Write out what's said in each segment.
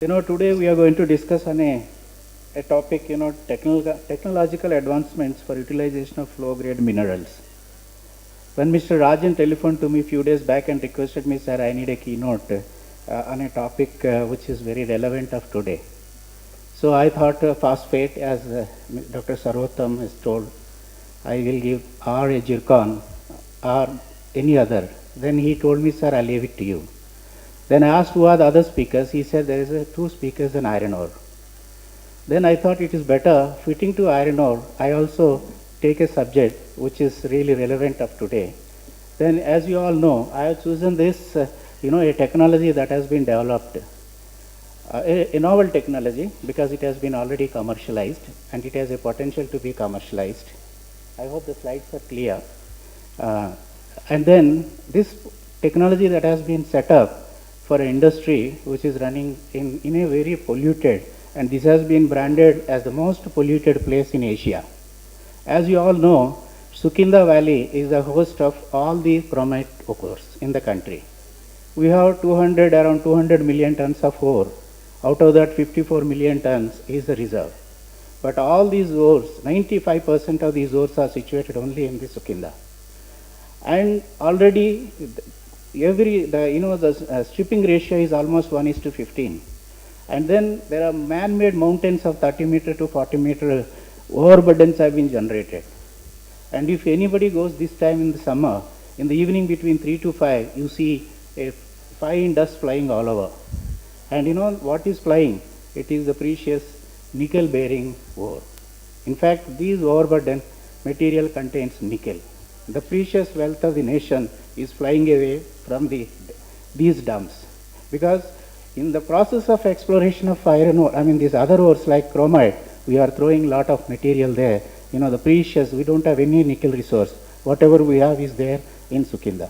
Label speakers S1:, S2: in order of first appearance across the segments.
S1: Today we are going to discuss on a topic, technological advancements for utilization of low-grade minerals. When Mr. Rajan telephoned to me a few days back and requested me, sir, I need a keynote on a topic which is very relevant of today. So I thought phosphate, as Dr. Sarvottam has told, I will give or a zircon or any other. Then he told me, sir, I'll leave it to you. Then I asked who are the other speakers. He said there is two speakers in iron ore. Then I thought it is better fitting to iron ore. I also take a subject which is really relevant of today. Then, as you all know, I have chosen this, a technology that has been developed, a novel technology because it has been already commercialized and it has a potential to be commercialized. I hope the slides are clear. And then this technology that has been set up for an industry which is running in a very polluted, and this has been branded as the most polluted place in Asia. As you all know, Sukinda Valley is the host of all the chromite ores in the country. We have around 200 million tons of ore. Out of that, 54 million tons is the reserve. But all these ores, 95% of these ores are situated only in the Sukinda. And already the stripping ratio is almost 1:15. And then there are man-made mountains of 30 meter to 40 meter overburdens have been generated. And if anybody goes this time in the summer, in the evening between 3 to 5, you see a fine dust flying all over. And you know what is flying? It is the precious nickel-bearing ore. In fact, these overburden material contains nickel. The precious wealth of the nation is flying away from these dumps. Because in the process of exploration of iron ore, these other ores like chromite, we are throwing a lot of material there. The precious, we don't have any nickel resource. Whatever we have is there in Sukinda.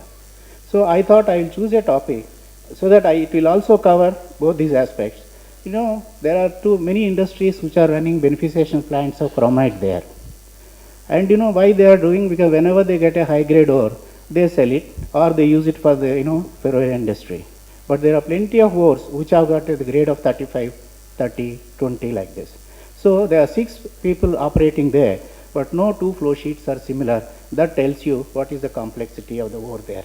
S1: So I thought I will choose a topic so that it will also cover both these aspects. There are many industries which are running beneficiation plants of chromite there. And why they are doing? Because whenever they get a high grade ore, they sell it or they use it for the ferro industry. But there are plenty of ores which have got the grade of 35, 30, 20 like this. So there are 6 people operating there, but no 2 flow sheets are similar. That tells you what is the complexity of the ore there.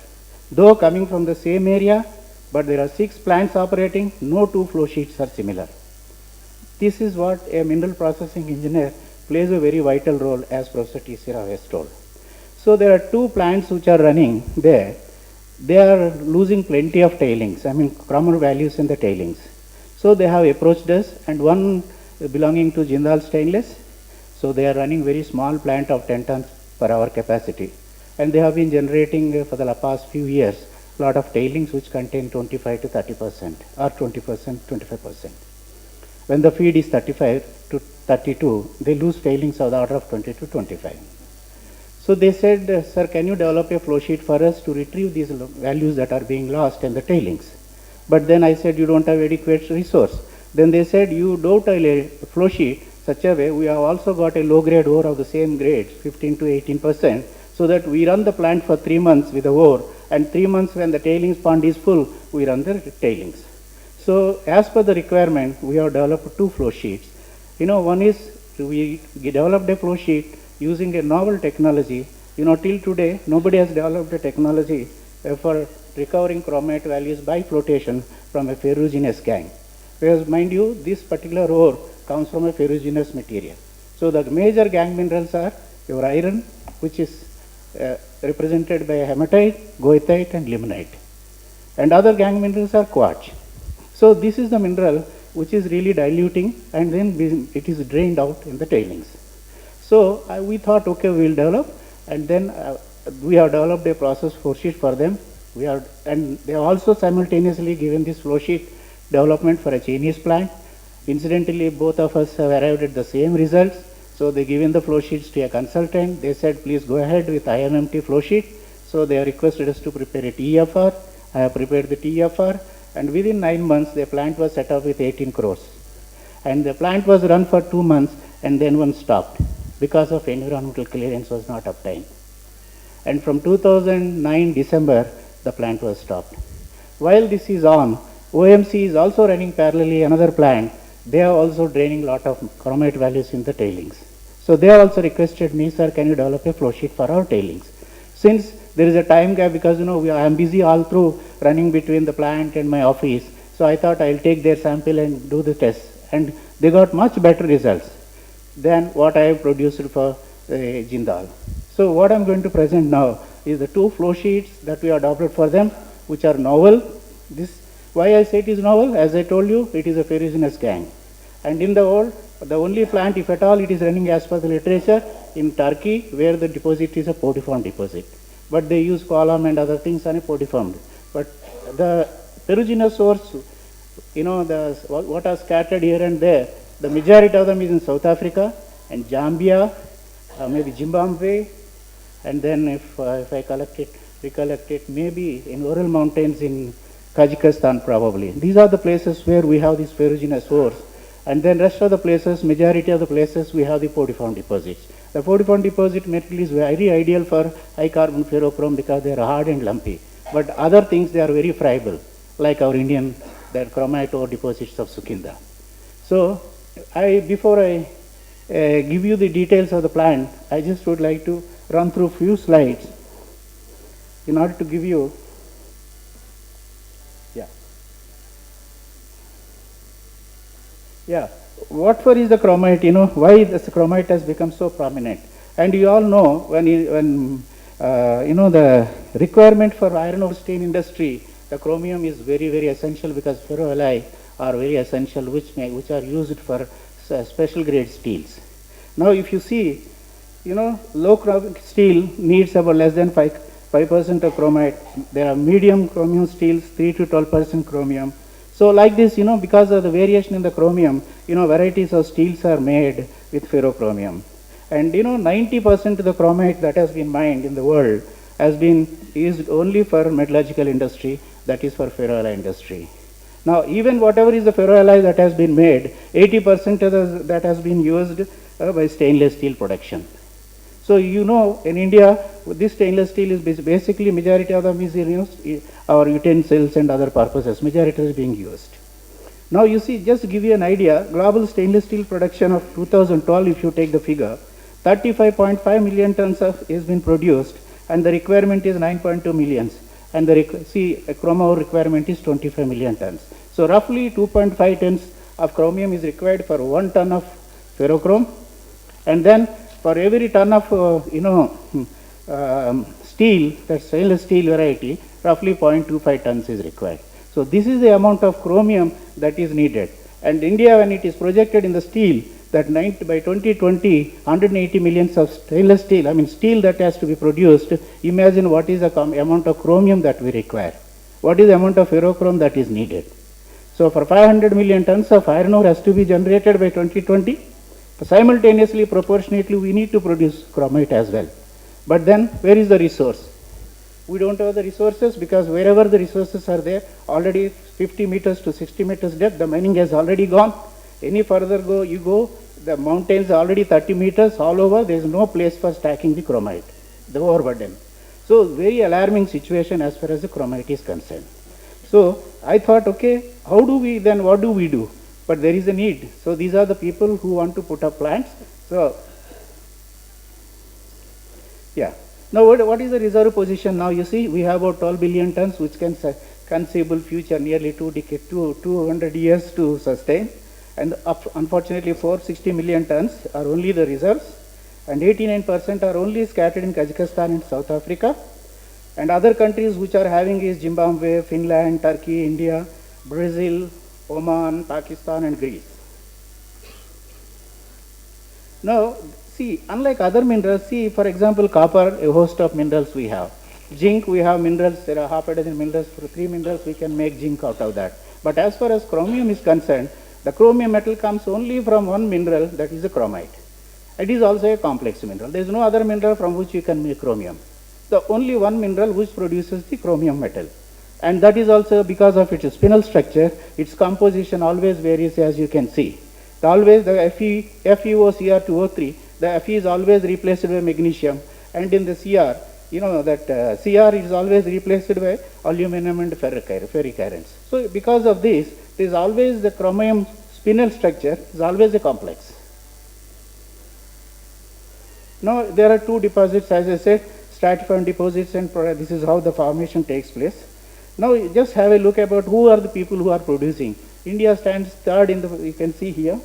S1: Though coming from the same area, but there are 6 plants operating, no 2 flow sheets are similar. This is what a mineral processing engineer plays a very vital role, as Professor T.C. Rao has told. So there are 2 plants which are running there. They are losing plenty of tailings, chromite values in the tailings. So they have approached us, and one belonging to Jindal Stainless. So they are running very small plant of 10 tons per hour capacity. And they have been generating for the past few years a lot of tailings which contain 25 to 30% or 20%, 25%. When the feed is 35 to 32, they lose tailings of the order of 20 to 25. So they said, sir, can you develop a flow sheet for us to retrieve these values that are being lost in the tailings? But then I said, you don't have adequate resource. Then they said, you don't have a flow sheet such a way, we have also got a low grade ore of the same grade, 15 to 18%, so that we run the plant for 3 months with the ore, and 3 months when the tailings pond is full, we run the tailings. So as per the requirement, we have developed 2 flow sheets. One is we developed a flow sheet using a novel technology. Till today, nobody has developed a technology for recovering chromite values by flotation from a ferruginous gangue. Because mind you, this particular ore comes from a ferruginous material. So the major gangue minerals are your iron, which is represented by hematite, goethite and limonite. And other gangue minerals are quartz. So this is the mineral which is really diluting, and then it is drained out in the tailings. So we thought, okay, we will develop, and then we have developed a process flow sheet for them. And they have also simultaneously given this flow sheet development for a Chinese plant. Incidentally, both of us have arrived at the same results. So they given the flow sheets to a consultant. They said, please go ahead with IMMT flow sheet. So they have requested us to prepare a TFR. I have prepared the TFR. And within 9 months, the plant was set up with 18 crores. And the plant was run for 2 months, and then one stopped because of environmental clearance was not obtained. And from 2009 December, the plant was stopped. While this is on, OMC is also running parallelly another plant. They are also draining lot of chromite values in the tailings. So they also requested me, sir, can you develop a flow sheet for our tailings? Since there is a time gap because I am busy all through running between the plant and my office, so I thought I'll take their sample and do the test, and they got much better results than what I have produced for Jindal. So what I'm going to present now is the two flow sheets that we have developed for them, which are novel. This, why I say it is novel, as I told you, it is a ferruginous gangue. And in the world, the only plant, if at all, it is running as per the literature in Turkey, where the deposit is a podiform deposit. But they use column and other things on a podiform. But the ferruginous source, what are scattered here and there, the majority of them is in South Africa and Zambia, maybe Zimbabwe, and then if I recollect it, maybe in Ural Mountains in Kazakhstan probably. These are the places where we have this ferruginous source. And then rest of the places, majority of the places, we have the podiform deposits. The podiform deposit material is very ideal for high carbon ferrochrome because they are hard and lumpy. But other things, they are very friable, like our Indian, their chromite ore deposits of Sukinda. So, before I give you the details of the plant, I just would like to run through few slides in order to give you, what for is the chromite, why this chromite has become so prominent. And you all know, when the requirement for iron ore steel industry, the chromium is very, very essential because ferroalloy are very essential, which are used for special grade steels. Now, if you see, low chromium steel needs about less than 5% of chromite. There are medium chromium steels, 3 to 12% chromium. So like this, because of the variation in the chromium, varieties of steels are made with ferrochromium. And 90% of the chromite that has been mined in the world has been used only for metallurgical industry, that is for ferroalloy industry. Now, even whatever is the ferroalloy that has been made, 80% of that has been used by stainless steel production. So, in India, this stainless steel is basically majority of them is used our utensils and other purposes. Majority is being used. Now, you see, just to give you an idea, global stainless steel production of 2012, if you take the figure, 35.5 million tons has been produced, and the requirement is 9.2 millions. And a chrome ore requirement is 25 million tons. So, roughly 2.5 tons of chromium is required for 1 ton of ferrochrome, and then for every ton of steel, that stainless steel variety, roughly 0.25 tons is required. So this is the amount of chromium that is needed. And India, when it is projected in the steel, that by 2020, 180 millions of stainless steel, steel that has to be produced, imagine what is the amount of chromium that we require. What is the amount of ferrochrome that is needed. So for 500 million tons of iron ore has to be generated by 2020. Simultaneously, proportionately, we need to produce chromite as well. But then, where is the resource? We don't have the resources because wherever the resources are there, already 50 meters to 60 meters depth, the mining has already gone. Any further you go, the mountains are already 30 meters all over, there is no place for stacking the chromite, the overburden. So, very alarming situation as far as the chromite is concerned. So, I thought, okay, what do we do? But there is a need. So, these are the people who want to put up plants. So, now what is the reserve position? Now you see, we have about 12 billion tons, which can conceivable future nearly 200 years to sustain. And unfortunately, 460 million tons are only the reserves, and 89% are only scattered in Kazakhstan and South Africa. And other countries which are having is Zimbabwe, Finland, Turkey, India, Brazil, Oman, Pakistan, and Greece. Now, see, unlike other minerals, see, for example, copper, a host of minerals we have. Zinc, we have minerals, there are half a dozen minerals. For 3 minerals, we can make zinc out of that. But as far as chromium is concerned, the chromium metal comes only from one mineral, that is the chromite. It is also a complex mineral. There is no other mineral from which you can make chromium. The only one mineral which produces the chromium metal. And that is also because of its spinel structure, its composition always varies, as you can see. Always the FeOCr2O3, the Fe is always replaced by magnesium, and in the Cr, that Cr is always replaced by aluminum and ferric irons. So because of this, it is always the chromium spinel structure is always a complex. Now there are two deposits, as I said, stratiform deposits, and this is how the formation takes place. Now just have a look about who are the people who are producing. India stands third in the, you can see here,